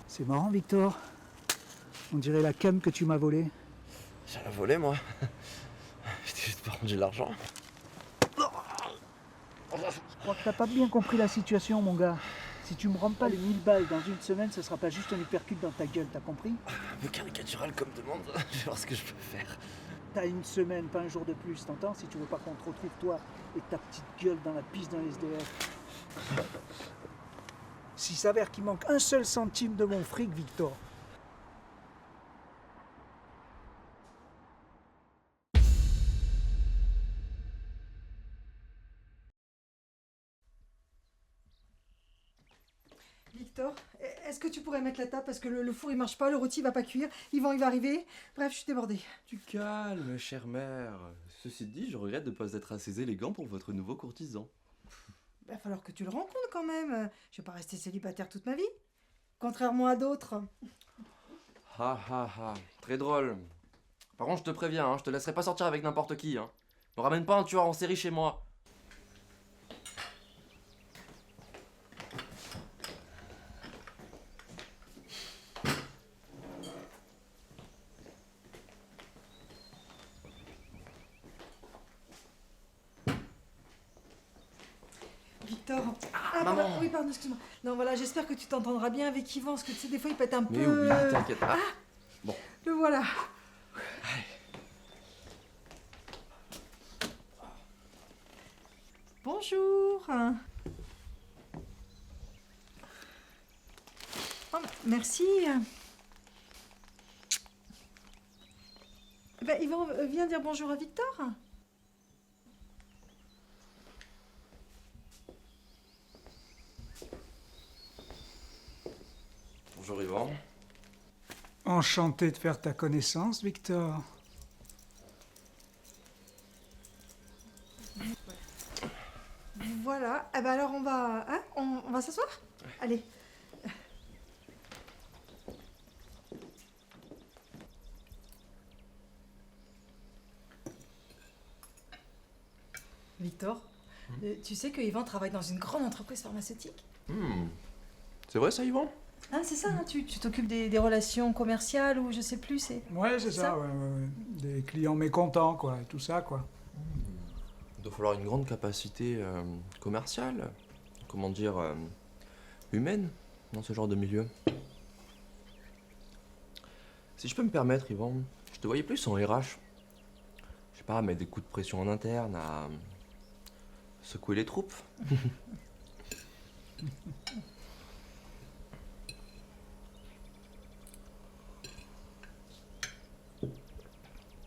C'est marrant, Victor. On dirait la cam que tu m'as volée. J'en ai volé, moi. J'étais juste pas rendu l'argent. Je crois que t'as pas bien compris la situation, mon gars. Si tu me rends pas les 1000 balles dans une semaine, ce sera pas juste un uppercut dans ta gueule, t'as compris? Un peu caricatural comme demande. Je vais voir ce que je peux faire. T'as une semaine, pas un jour de plus, t'entends? Si tu veux pas qu'on te retrouve, toi et ta petite gueule dans la piste d'un SDF. S'il s'avère qu'il manque un seul centime de mon fric, Victor. Victor, est-ce que tu pourrais mettre la table parce que le four il marche pas, le rôti va pas cuire, Yvan il va arriver. Bref, je suis débordée. Tu calmes, chère mère. Ceci dit, je regrette de ne pas être assez élégant pour votre nouveau courtisan. Il va falloir que tu le rencontres quand même. Je vais pas rester célibataire toute ma vie. Contrairement à d'autres. Ha ha ha, très drôle. Par contre, je te préviens, hein, je te laisserai pas sortir avec n'importe qui. Hein. Ne ramène pas un tueur en série chez moi. Victor. maman. Voilà. Oui, pardon, excuse-moi. Non, voilà, j'espère que tu t'entendras bien avec Yvan, parce que tu sais, des fois il peut être un Mais peu. oui, t'inquiète. Ah. Bon. Le voilà. Bonjour. Oh, merci. Ben, Yvan, viens dire bonjour à Victor. Bonjour Yvan. Enchanté de faire ta connaissance, Victor. Voilà. Eh ben alors on va, hein, on va s'asseoir. Allez. Victor, tu sais que Yvan travaille dans une grande entreprise pharmaceutique? C'est vrai ça, Yvan? Ah, c'est ça, hein, tu t'occupes des relations commerciales ou je sais plus, c'est... Ouais, c'est ça, ouais. Des clients mécontents, quoi, et tout ça, quoi. Il doit falloir une grande capacité commerciale, comment dire, humaine, dans ce genre de milieu. Si je peux me permettre, Yvan, je te voyais plus en RH. Je sais pas, à mettre des coups de pression en interne, à secouer les troupes.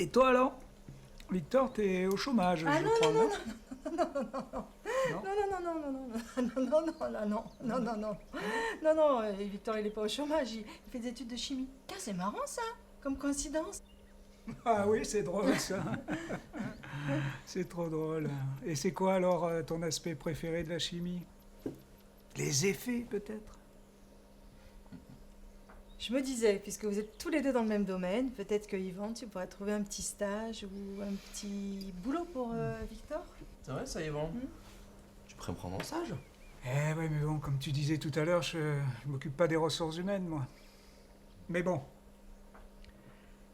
Et toi, alors? Victor, t'es au chômage, Ah je non, crois, non, non, Victor il est pas au chômage, il fait des études de chimie. Putain, c'est marrant ça, comme coïncidence. Ah oui, c'est drôle, ça. C'est trop drôle. Et c'est quoi, alors, ton aspect préféré de la chimie? Les effets, peut-être? Je me disais, puisque vous êtes tous les deux dans le même domaine, peut-être que Yvan, tu pourrais trouver un petit stage ou un petit boulot pour Victor. C'est vrai ça, Yvan? Tu pourrais me prendre en stage? Eh ouais, mais bon, comme tu disais tout à l'heure, je m'occupe pas des ressources humaines, moi. Mais bon,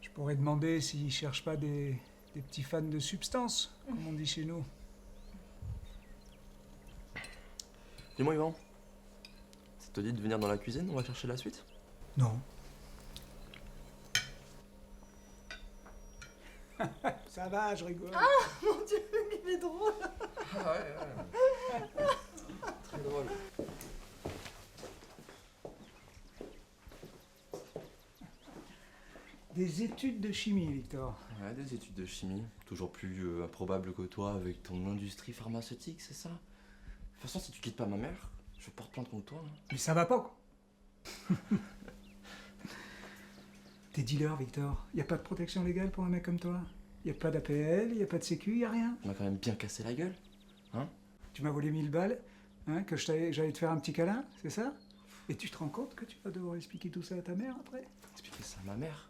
je pourrais demander s'ils cherchent pas des petits fans de substance, comme on dit chez nous. Dis-moi, Yvan, ça te dit de venir dans la cuisine? On va chercher la suite? Non. Ça va, je rigole. Ah, mon Dieu, il est drôle. Ah ouais. Très drôle. Des études de chimie, Victor. Ouais, des études de chimie. Toujours plus improbable que toi avec ton industrie pharmaceutique, c'est ça? De toute façon, si tu quittes pas ma mère, je porte plainte contre toi. Hein. Mais ça va pas, quoi. T'es dealer, Victor. Y a pas de protection légale pour un mec comme toi? Y a pas d'APL, y a pas de sécu, y a rien. On m'a quand même bien cassé la gueule. Hein? Tu m'as volé 1000 balles, hein, que j'allais te faire un petit câlin, c'est ça? Et tu te rends compte que tu vas devoir expliquer tout ça à ta mère après? Expliquer ça à ma mère?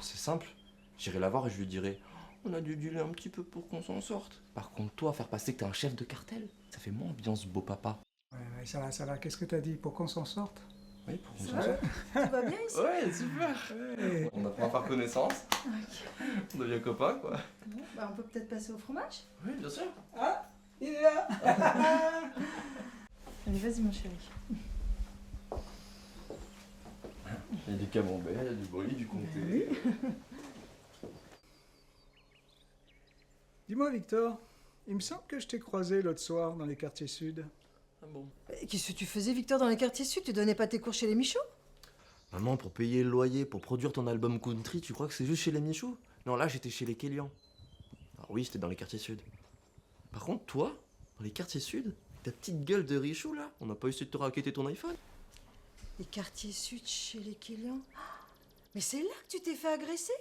C'est simple. J'irai la voir et je lui dirai on a dû dealer un petit peu pour qu'on s'en sorte. Par contre, toi, faire passer que t'es un chef de cartel, ça fait moins ambiance beau papa. Ouais, Ouais, ça va, ça va. Qu'est-ce que t'as dit? Pour qu'on s'en sorte? Oui, pour qu'on Ça s'en va sorte. Tout va bien ici? Ouais, super. Ouais. On apprend à faire connaissance. Ok. On devient copains, quoi. Bon, bah, on peut peut-être passer au fromage? Oui, bien sûr. Ah, il est là. Allez, vas-y mon chéri. Il y a du camembert, il y a du brie, du comté. Oui. Dis-moi, Victor, il me semble que je t'ai croisé l'autre soir dans les quartiers sud. Ah bon? Qu'est-ce que tu faisais, Victor, dans les quartiers sud? Tu donnais pas tes cours chez les Michauds? Maman, pour payer le loyer, pour produire ton album country, tu crois que c'est juste chez les Michou? Non, là, j'étais chez les Kélian. Alors oui, c'était dans les quartiers sud. Par contre, toi, dans les quartiers sud, ta petite gueule de richou, là, on n'a pas essayé de te raqueter ton iPhone? Les quartiers sud chez les Kélian? Mais c'est là que tu t'es fait agresser?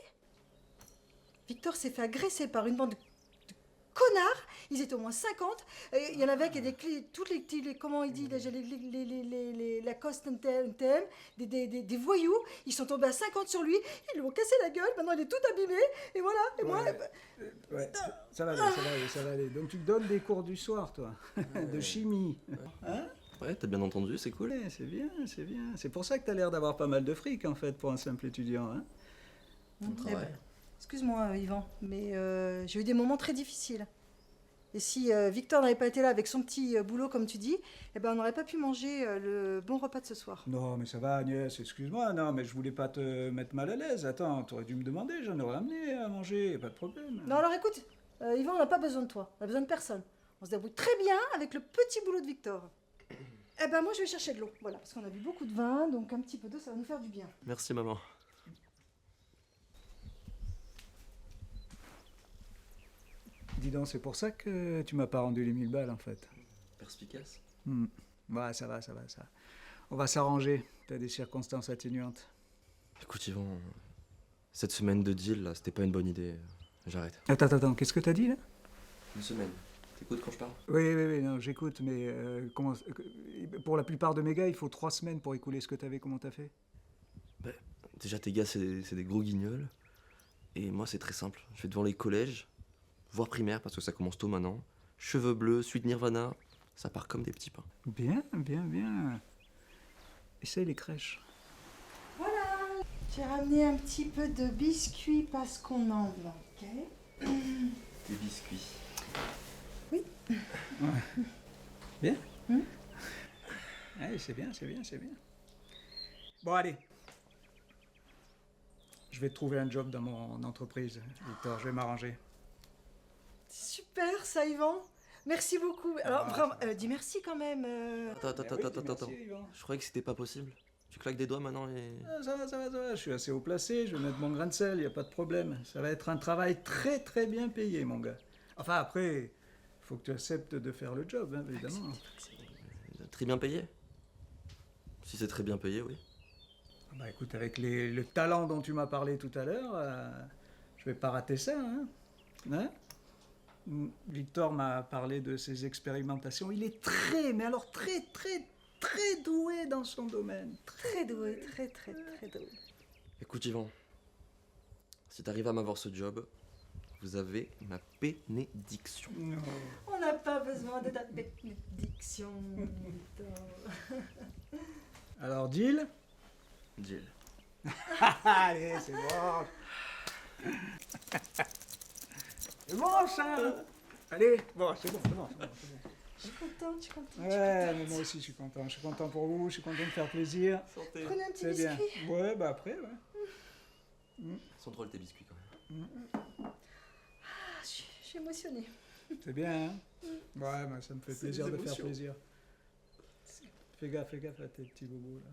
Victor s'est fait agresser par une bande de connards. Ils étaient au moins 50. Il y en avait qui avaient toutes les comment il dit, les Lacoste NTM, des voyous. Ils sont tombés à 50 sur lui. Ils lui ont cassé la gueule. Maintenant, il est tout abîmé. Et voilà. Et moi... Ouais, ça va aller, ça va aller, ça va aller. Donc tu donnes des cours du soir, toi, de chimie. Hein? Ouais, t'as bien entendu, c'est cool. Ouais, c'est bien, c'est bien. C'est pour ça que t'as l'air d'avoir pas mal de fric, en fait, pour un simple étudiant, hein? On Eh travaille. ben, excuse-moi, Yvan, mais j'ai eu des moments très difficiles. Et si Victor n'avait pas été là avec son petit boulot, comme tu dis, eh ben, on n'aurait pas pu manger le bon repas de ce soir. Non, mais ça va, Agnès, excuse-moi. Non, mais je voulais pas te mettre mal à l'aise. Attends, t'aurais dû me demander, j'en aurais amené à manger, pas de problème. Non, alors écoute, Yvan, on n'a pas besoin de toi. On a besoin de personne. On se débrouille très bien avec le petit boulot de Victor. Eh ben, moi, je vais chercher de l'eau. Voilà, parce qu'on a bu beaucoup de vin, donc un petit peu d'eau, ça va nous faire du bien. Merci, maman. Dis donc, c'est pour ça que tu m'as pas rendu les 1000 balles, en fait. Perspicace. Ouais, ça va, ça va, ça. On va s'arranger. T'as des circonstances atténuantes. Écoute, Yvan, cette semaine de deal, là, c'était pas une bonne idée. J'arrête. Attends, qu'est-ce que t'as dit, là? Une semaine. T'écoutes quand je parle? Oui, non, j'écoute, mais pour la plupart de mes gars, il faut 3 semaines pour écouler ce que t'avais. Comment t'as fait? Déjà, tes gars, c'est des gros guignols. Et moi, c'est très simple. Je vais devant les collèges, voire primaires, parce que ça commence tôt maintenant. Cheveux bleus, suite Nirvana, ça part comme des petits pains. Bien. Essaye les crèches. Voilà, j'ai ramené un petit peu de biscuits parce qu'on en manquait. Des biscuits. Bien Ouais, c'est bien. Bon, allez. Je vais te trouver un job dans mon entreprise, Victor, je vais m'arranger. Super, ça, Yvan. Merci beaucoup. Alors, vraiment, dis merci quand même. Attends. Je croyais que c'était pas possible. Tu claques des doigts maintenant et... Ça va, je suis assez haut placé, je vais mettre mon grain de sel, y a pas de problème. Ça va être un travail très très bien payé, mon gars. Enfin, après, faut que tu acceptes de faire le job, hein, évidemment. Très bien payé? Si c'est très bien payé, oui. Bah écoute, avec le talent dont tu m'as parlé tout à l'heure, je vais pas rater ça, hein? Victor m'a parlé de ses expérimentations. Il est mais alors très doué dans son domaine. Très doué, très doué. Écoute, Yvan, si t'arrives à m'avoir ce job, vous avez ma bénédiction. Non. On n'a pas besoin de ta bénédiction, Victor. Alors, deal? Deal. Allez, c'est bon. C'est bon, ça. Allez, bon, c'est bon. Je suis contente. Ouais, mais moi aussi, je suis content. Je suis content pour vous, je suis content de faire plaisir. Santé. Prenez un petit C'est bien. biscuit. Ouais, bah après, ouais. Ils sont drôles tes biscuits quand même. Ah, je suis émotionnée. C'est bien, hein? Ouais, bah, ça me fait C'est plaisir des de faire émotions. plaisir. Fais gaffe à tes petits bobos, là.